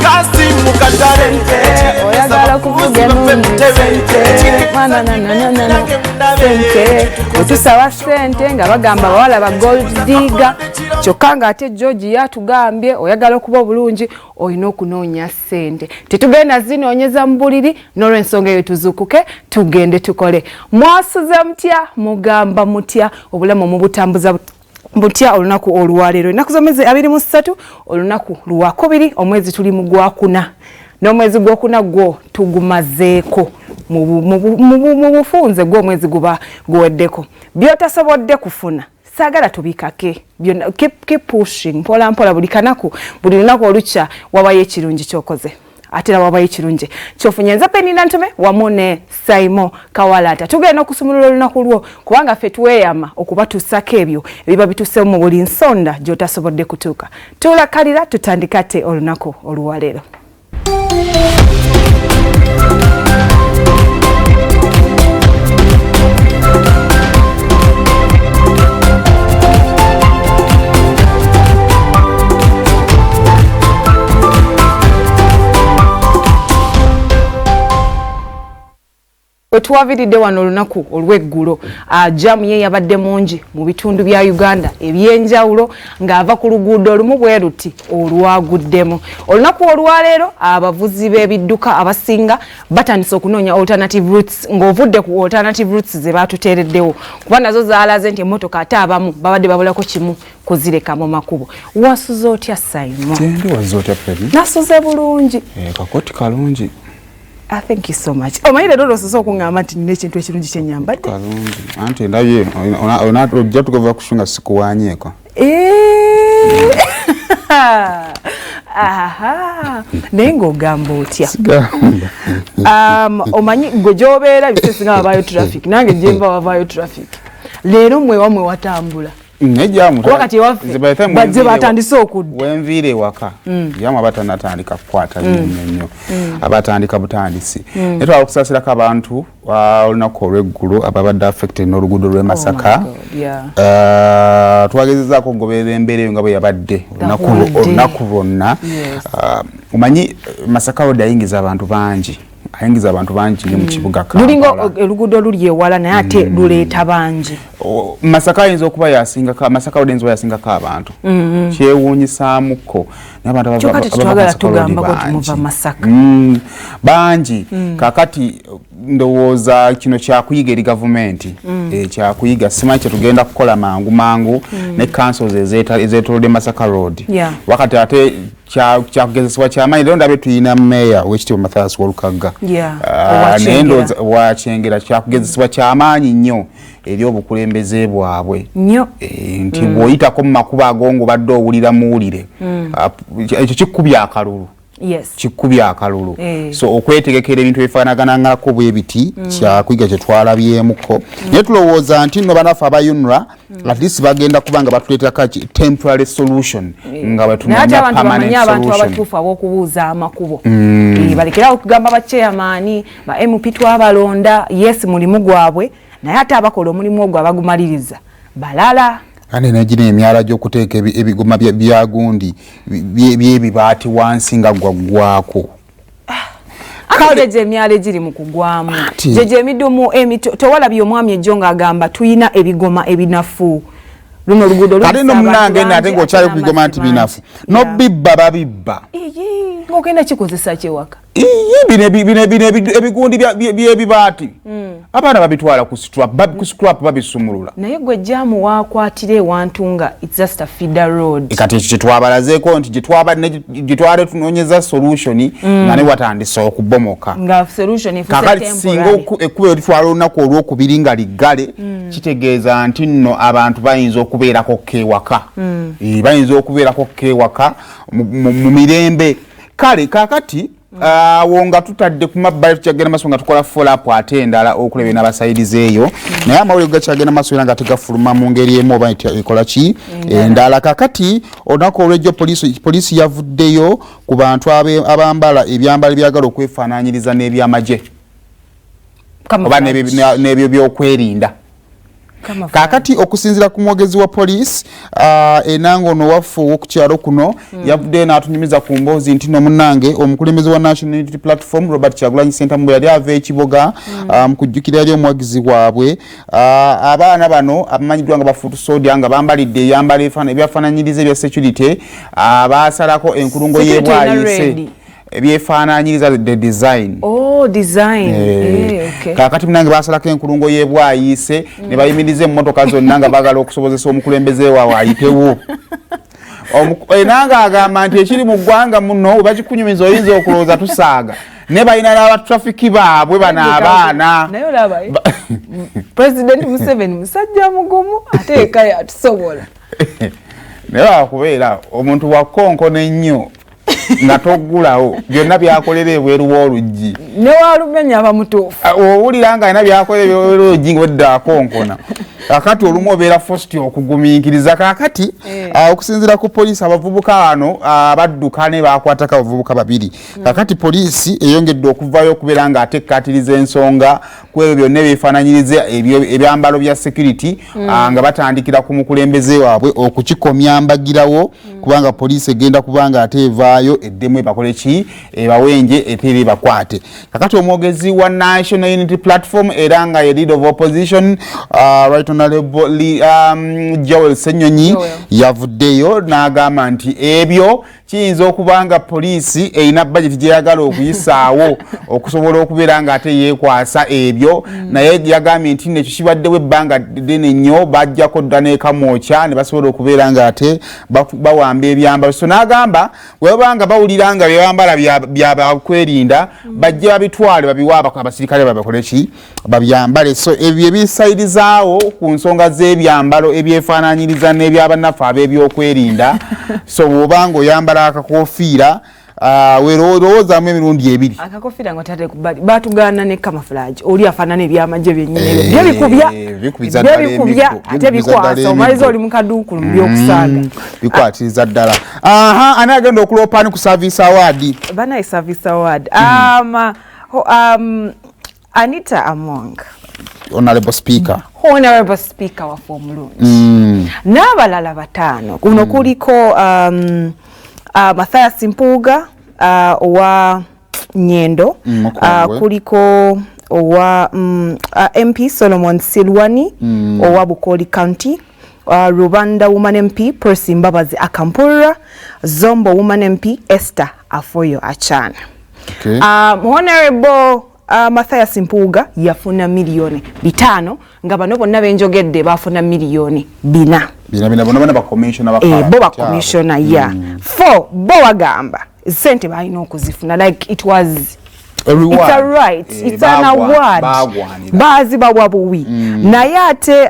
kasi mukatale oyagala kuvuga sente otusaba sente nga bagamba bawala ba gold digger kyokka nga ate George yatugambye oyagala okuba obulungi olina okunoonya sente tetugenda zinoonyeza mu buliri n'olw'ensonga eyo tuzuukuke tugende tukole mwasuza mutya mugamba mutya obulamu mubutambuza butya olunaku olwaleero ennaku z'omwezi 23 olunaku lwakubiri omwezi tuli mu gwakuna n'omwezi gwokuna gwo tugumazeeko mu bufunze gw'omwezi guba guweddeko byotasobodde kufuna saagala tubikake byonna keep pushing mpola mpola buli kanaku buli lunaku olukya wabayo ekirungi kyokoze ate era wabayo ekirungi kyofunye nze Penina Ntume wamu ne Saimo Kawalata tugenda okusumulula olunaku lwo kubanga ffe tuweeyama okubatuusako ebyo ebiba bituuseemu mu buli nsonda gy'otasobodde kutuuka tuulakalira tutandika te olunaku oluwaleero. Wetuwaviridde wano olunaku olw'eggulo jamu ye yabadde mungi mu bitundu bya Uganda ebyenjawulo ng'ava ku luguudo olumu bwe ruti olwaguddemu. Olunaku olwaleero abavuzi b'ebidduka abasinga batandise okunoonya alternative routes ng'ovudde ku alternative routes ze baatuteereddewo kuba nazo zaalaze nti emmotoka ate abamu babadde babulako kimu kuzireka mu makubo. Wasuze otya Saimo? Ndi wasuze otya Peri? Nasuze bulungi. Kakoti kalungi. Thank you so much. Omayire dodo soso kungamba nti nine kintu ekirungi kyenyambadde. Kalungi. Anti ndabye ona ojja tukova kushunga sikuwanyeeko. Aha. Nengo gambo otya. Sigamba. Omanyi gwe gy'obeera bisesi nga wabayo traffic. Nange jemba wabayo traffic. Leero mwe wamwe watambula. Nejamu wakati waffe bajje batandise okudda wenvire waka yamu abatanatandika kukwata nnyo abatandika butandisi netwa okusasirako abantu olunaku olw'eggulu ababadde affected n'oluguudo lw'e Masaka twagezezaako okugoberera embeera eyo nga bwe yabadde olunaku lwonna omanyi Masaka road ayingiza abantu bangi nnyo mu kibuga Kampala. Lulingo oluguudo luli ewala naye ate luleeta bangi. Masaka ayinza okuba Masaka road ayinza yasingako abantu. Kyewuunyisaamuko. Kyokka tetwagala tugambako tumuva Masaka. Bangi. Kakati ndowooza kino kyakuyiga eri gavumenti. Kyakuyiga simanyi kyetugenda kukola mangu ne councils ezeetoolodde Masaka road. Wakati ate kyakugezesebwa kyamaanyi leero ndabe tuyina meeya w'ekitiibwa Mathias Walukagga nendo wakyengera kyakugezesebwa kyamaanyi nnyo eri obukulembeze bwabwe nti bw'oyitako mu makubo ago ng'obadde owulira muwulire ekyo kikkubya akalulu kikkubya akalulu so okwetegekera ebintu ebifaanaganangako bwe biti kyakuyiga kye twalabyemuko naye tulowooza nti nno banaffe aba UNRA at least bagenda kubanga batuleetako temporary solution nga bwe tunoonya permanent solution. Abantu abatuufu ab'okubuuza amakubo balekerawo okugamba bachairman ba MP twabalonda yes mulimu gwabwe naye ate abakola omulimu ogwo abagumaliriza balala. Ane najina emyala gy'okuteeka ebigoma bya gundi by'ebibaati wansi nga gwaggwako. Kale je emyala egiri mu kugwamu jeje emidumu tewalabye omwami ejjo ng'agamba tuyina ebigoma ebinafu luno luguudo ate no munange nate ng'okyali ku bigoma nti binafu no bibba babibba ng'ogenda kikozesa kyewaka bino ebigundi by'ebibaati abaana babitwala ku scrap babisumulula naye gwe jamu waakwatira ewantu nga it's just a feeder road kati ekyo kyetwabalazeeko nti gyetwale tunoonyeza solution nga ne watandise okubomoka nga solution efuse kakati singa ekkuba etutwala olunaku olwokubiri nga liggale kitegeeza nti nno abantu bayinza okubeerako kewaka bayinza okubeerako kewaka mu mirembe kale kakati wonga tutadde ku mabbali tukyagenda maaso nga tukola follow-up ate endala okuleba n'abasayidize eyo naye amawulire gakyagenda maaso era nga tegafuluma mu ngeri emu oba ekola ki endala kakati olunaku olw'ejjo poliisi yavuddeyo ku bantu abambala ebyambalo byagala okwefaanaanyiriza n'ebyamagye oba n'ebyo byokwerinda kakati okusinzira ku mwogezi wa police enanga ono waffe ku kyalo kuno yavudde n'atunyumiza ku mboozi nti no munnange omukulembeze wa National Unity Platform Robert Kyagulanyi Ssentamu bwe yali ava ekiboga mu kujjukira yali omuwagizi waabwe abaana bano abamanyiddwa nga bafutusoodia nga bambalidde ebyambalo ebyafaananyiriza ebya security baasalako enkulungo y'ebwayise ebyefaananyiriza the design okay. kakati munange basalako enkulungo y'ebwayise ne bayimiriza emmotoka zonna nga bagala okusobozesa omukulembeze waabwe ayitewo enanga agamba nti ekiri mu ggwanga muno we bakikunyumiza oyinza okulowooza tusaaga ne balina n'abatrafiki baabwe bano abaana naye olaba President Museveni musajja mugumu ate eka yatusobola naye wakubeera omuntu wakonkona ennyo nga toggulawo byonna byakolera ebweru w'oluggi ne walumenya abamutuufu owulira nga alina byakolera ebweru w'oluggi ng'odda akonkona kakati olumu obeera fosti okugumiikiriza kakati okusinziira ku poliisi abavubuka bano badduka ne bakwatako abavubuka babiri kakati poliisi eyongedde okuvayo okubeera nga ate ekkatiriza ensonga ku ebyo byonna ebyefaananyiriza ebyambalo bya security nga batandikira ku mukulembeze waabwe okukikomya mbagirawo kubanga poliisi egenda kubanga ate evaayo eddemu ebakole ki ebawenje eteera ebakwate kakati omwogezi wa National Unity Platform era nga ye leader of opposition right honorable Joel Ssenyonyi yavuddeyo n'agamba nti ebyo kiyinza okubanga poliisi erina budget gyeyagala okuyisaawo okusobola okubeera nga ate yeekwasa ebyo naye yagambye nti nekyo kibaddewo ebbanga ddene nnyo bajjako dda n'ekamwokya ne basobola okubeera nga ate bawamba ebyambalo so n'agamba webanga bawulira nga byebambala byabakwerinda bajje babitwale babiwa abasirikale babakole ki babyambale so ebyo ebisairizaawo ku nsonga z'ebyambalo ebyefaananyiriza n'ebyabannaffe ab'ebyokwerinda so bw'obanga oyambala akakofiira werowoozaamu emirundi ebiri akakofiira nga tate kubali batugana ne camouflage oli afaanana ebyamagye byennyini byebikubya ate bikwasa omaliza oli mukaduukulu mu byokusaaga bikwatiriza ddala ani agenda okulopaani ku service award banaye service award Anita Among Honorable Speaker waffe omulungi n'abalala bataano kuno kuliko Mathias Mpuuga owa Nyendo kuliko owa MP Solomon Silwani owa Bukoli County Rubanda Woman MP Percy Mbabazi Akampura Zombo Woman MP Esther Afoyo Achana Honorable Mathias Mpuuga yafuna milioni 5 nga bano bonna benjogedde bafuna milioni 4 bonna ba commissioner bo ba commissioner for bo wagamba sente balina okuzifuna like it was it's a right it's an award bazi babwa buwi naye ate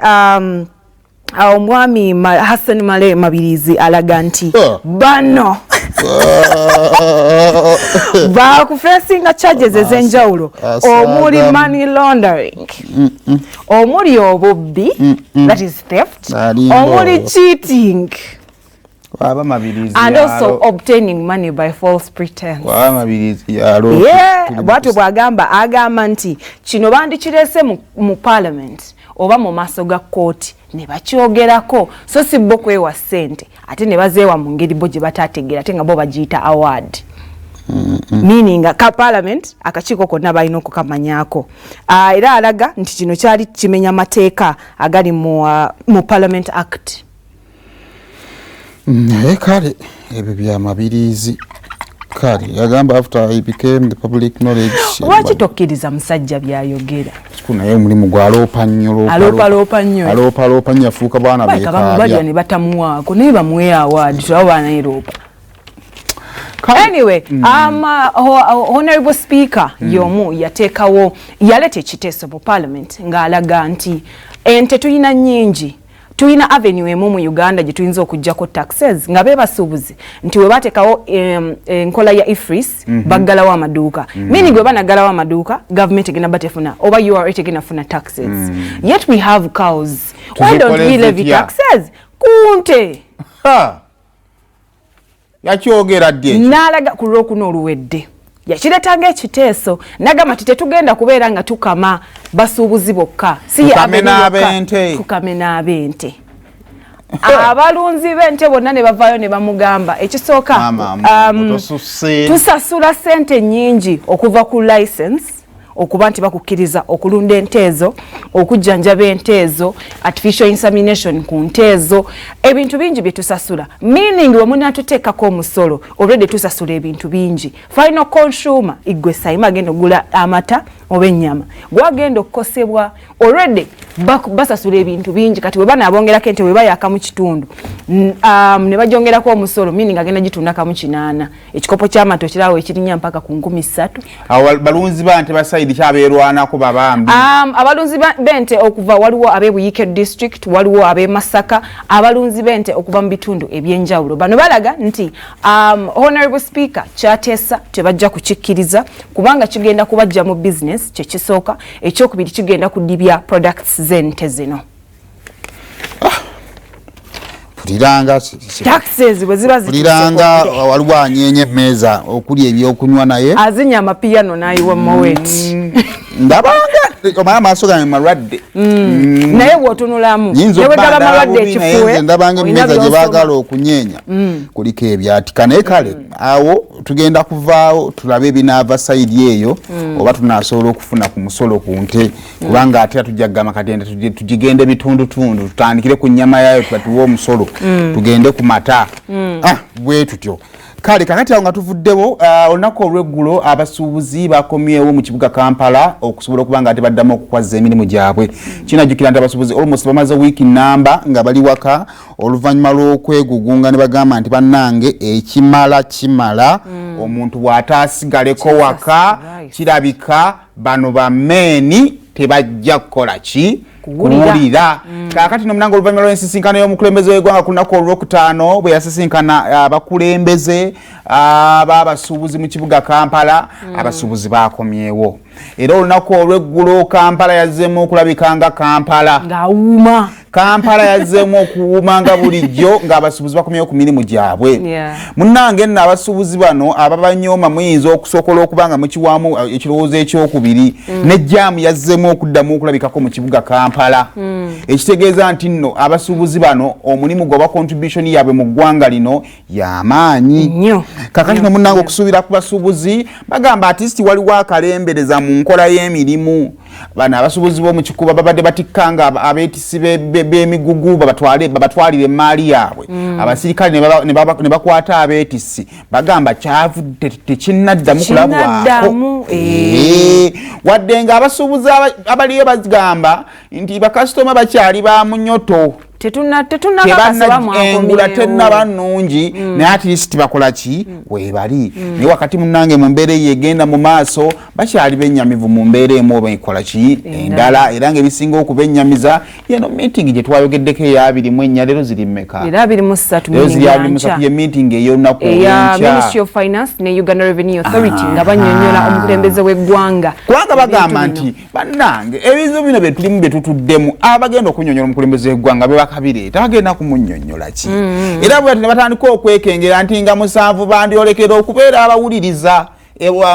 omwami Hassan Male Mabirizi alaga nti bano bakufesinga charges ezenjawulo omuli money laundering omuli obubbi that is theft omuli cheating and also obtaining money by false pretense bwatyo bwagamba agamba nti kino bandikirese mu parliament oba mu maaso ga kooti ne bakyogerako so si bo kwewa ssente ate ne bazeewa mu ngeri bo gye bataategeera ate nga bo bagiyita award meaning ka parliament akakiiko konna balina okukamanyako era alaga nti kino kyali kimenya mateeka agali mu Parliament Act naye kale ebyo byamabirizi kale yagamba after he became the public knowledge lwaki tokkiriza musajja byayogera naye mulimu gwaloopa nnyo aloopa nnyo afuuka bwana beekabamubajja ne batamuwaako naye bamuwe award tulaba baana Europa anyway honorable speaker yomu yateekawo yaleta ekiteeso mu parliament ng'alaga nti ente tulina nnyingi tulina avenue emu mu Uganda gye tuyinza okuggyako taxes nga beebasuubuzi nti we bateekawo enkola ya IFRIS baggalawo amaduuka meaning gwe banagalawo amaduuka government egenda batefuna oba URA tegenda funa taxes yet we have cows why don't we levy taxes kunte yakyogera dde n'alaga ku Lwokuna oluwedde yakiretanga ekiteeso nagamba ti tetugenda kubeera nga tukama basuubuzi bokka si tukame n'ab'ente abalunzi b'ente bonna ne bavaayo ne bamugamba ekisooka tusasula ssente nnyingi okuva ku license okuba nti bakukkiriza okulunda ente ezo okujjanjaba ente ezo artificial insemination ku nte ezo ebintu bingi bye tusasula meaning we munatuteekako omusolo already tusasula ebintu bingi final consumer igwe sayima agenda ogula amata oba ennyama gwagenda okukosebwa already basasula ebintu bingi kati we banaabongerako ente we bayaka mu kitundu ne bajongerako omusolo meaning agenda gitunda kamu 8 ekikopo ky'amata okirawo ekirinya mpaka ku 3,000 awo balunzi ba nte basayidi kyabeerwanako babambi abalunzi b'ente okuva waliwo ab'e Buyike district waliwo ab'e Masaka abalunzi b'ente okuva mu bitundu ebyenjawulo bano balaga nti honorable speaker kyateesa tebajja kukikkiriza kubanga kigenda kubajja mu business kyekisooka ekyokubiri kigenda kudibya products z'ente zino taxes bwe ziba zipuliranga waliwo anyenye emmeeza okuli ebyokunywa naye azinya amapiyano n'ayiwa moweti ndabanga omala amaaso gange malwadde naye bw'otunulamu neweddala malwadde ekifuwe ndabanga emmeeza gye baagala okunyeenya kuliko ebyatika naye kale awo tugenda kuvaawo tulabe ebinaava sayidi eyo oba tunaasobola okufuna ku musolo ku nte kubanga ate tujja kugamba kati tugigende bitundutundu tutandikire ku nnyama yayo tubatuwe omusolo tugende ku mata bwe tutyo kale kakati awo nga tuvuddewo olunaku olw'eggulo abasuubuzi bakomyewo mu kibuga Kampala okusobola okuba nga ate baddamu okukwaza emirimu gyabwe kinajjukira nti abasuubuzi almost bamaze wiiki namba nga bali waka oluvannyuma lw'okwegugunga ne bagamba nti bannange ekimala omuntu bw'ataasigaleko waka kirabika bano bameeni tebajja kukola ki kuwulira kakati nomunanga oluvannyuma lw'ensisinkano y'omukulembeze w'eggwanga ku lunaku olwokutaano bwe yasisinkana abakulembeze b'abasuubuzi mu kibuga Kampala abasuubuzi bakomyewo era olunaku olw'eggulo Kampala yazzeemu okulabika nga ng'awuuma Kampala yazzeemu okuwuuma nga bulijjo ng'abasuubuzi bakomyewo ku mirimu gyabwe munnange nno abasuubuzi bano ababanyooma muyinza okusokola okuba nga mukiwaamu ekirowoozo ekyokubiri n'ejjaamu yazzeemu okuddamu okulabikako mu kibuga Kampala ekitegeeza nti nno abasuubuzi bano omulimu gwa contribution yaabwe mu ggwanga lino y'amaanyi kakati no munnange okusuubira ku basuubuzi bagamba atisiti waliwo akalembereza mu nkola y'emirimu bana abasuubuzi b'omu kikuba babadde batikkanga abeetisi b'emigugu babatwalire emaali yaabwe abasirikale ne bakwata abeetisi bagamba kyavudde tekinnaddamu kulabwako wadde nga abasuubuzi abaliyo bagamba nti bakasitoma bakyali ba munyoto engula tennaba nnungi naye at least bakola ki webali naye wakati munnange mu mbeera eyegenda mu maaso bakyali bennyamivu mu mbeera emu oba ekola ki endala era ng'ebisinga okubennyamiza yeno meeting gye twayogeddeko eya 24 leero ziri mmeka era 23 leero ziri 23 ye meeting ey'olunaku olw'enkya Ministry of Finance ne Uganda Revenue Authority nga bannyonnyola omukulembeze w'eggwanga kubanga bagamba nti bannange ebizibu bino bye tulimu bye tutuddemu abagenda okunnyonnyola omukulembeze w'eggwanga be bakabireeta bagenda kumunnyonnyola ki era bwe ne batandika okwekengera nti nga 7 bandyolekera okubeera abawuliriza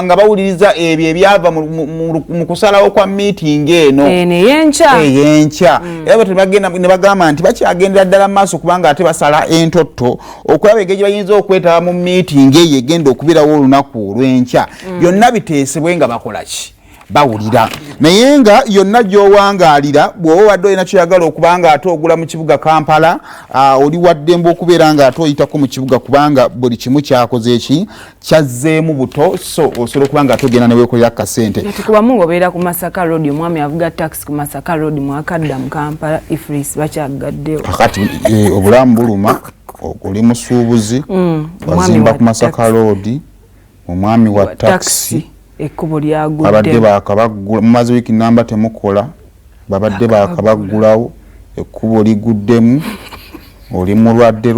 nga bawuliriza ebyo ebyava mu kusalawo kwa meeting eno eyenkya era bwe ne bagamba nti bakyagendera ddala mu maaso kubanga ate basala entotto okulaba engeri bayinza okwetaba mu meeting eyo egenda okubirawo olunaku olw'enkya byonna biteesebwe nga bakola ki bawulira naye nga yonna gy'owangaalira bw'oba wadde olina kyoyagala okuba nga ate ogula mu kibuga Kampala oli waddembe okubeera nga ate oyitako mu kibuga kubanga buli kimu kyakoze eki kyazzeemu buto so osobola okuba nga ate ogenda ne weekolera kasente kubamu ng'obeera ku Masaka Road omwami avuga taxi ku Masaka Road mwakadda mu Kampala Ifris bakyagaddewo kakati obulamu buluma oli musuubuzi wazimba ku Masaka Road omwami wa taxi ekkubo lyagudde babadde bakabagula mumaze wiiki namba temukola babadde bakabaggulawo ekkubo liguddemu oli mulwadde